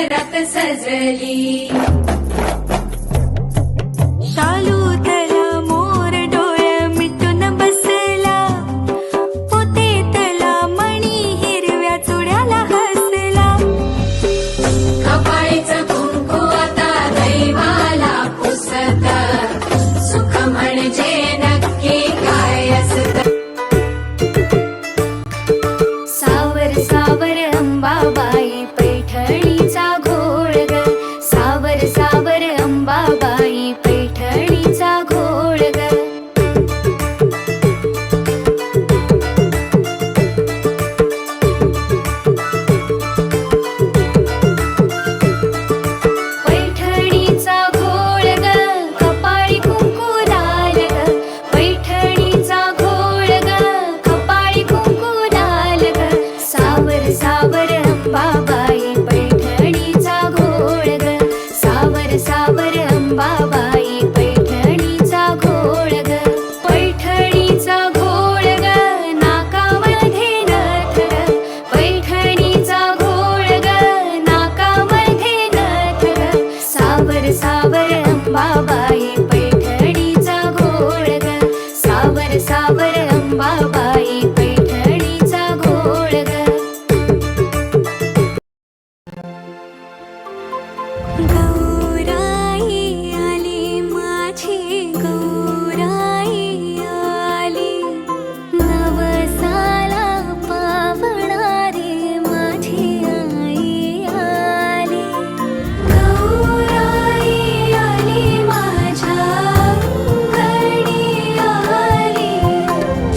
घरात सजली। शालू तला मोर डोळ मिटून बसला, पोतेतला मणी हिरव्या चुड्याला हसला। कपाळीचं कुंकू आता दैवाला पुसत, सुख म्हणजे नक्की काय असत। सावर सावर अंबाबाई पैठणीचा घोळ ग, सावर सावर अंबाबाई पैठणीचा घोळ ग। पैठणीचा घोळ ग, कपाळी कुंकू लाल ग, पैठणीचा घोळ ग, कपाळी कुंकू लाल ग। सावर सावर अंबाबाई पैठणीचा घोळ ग, सावर सावर अंबाबाई पैठणीचा घोळ ग। पैठणीचा घोळ ग, नाकामध्ये नथ ग, पैठणीचा घोळ ग, नाकामध्ये नथ ग। सावर सावर अंबाबाई पैठणीचा घोळ ग, सावर सावर अंबाबाई पैठणीचा घोळ ग। गौराई आली माझी गौराई आली, नवसाला पावणारी माझी आई आली। गौराई आली माझ्या अंगणी आली,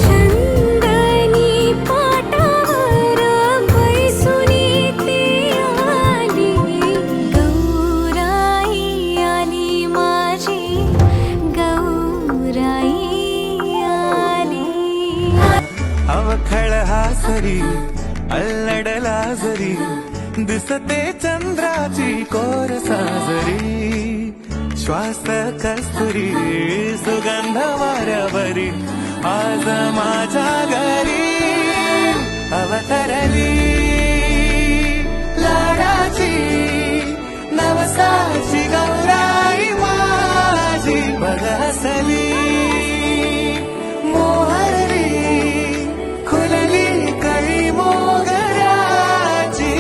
चंदनी पाटावर बैसुनी ती आली। गौराई आली माझी गौराई आली। अवखळ हासरी अल्लडला जरी, दिसते चंद्राची कोर साजरी। श्वास कस्तुरी सुगंध वाऱ्यावरी, आज माझ्या घरी अवतरली लाडाची नवसाची गौराई माझी। बघ हसली मोहरली, खुलली कळी मोगऱ्याची।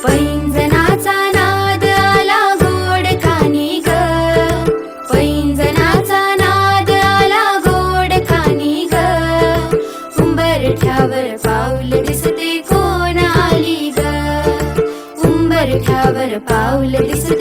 पैंजनाचा नाद आला गोड कानी ग, पैंजनाचा नाद आला गोड कानी ग। उंबरठ्यावर पाऊल दिसते कोण आली ग, उंबरठ्यावर पाऊल दिसते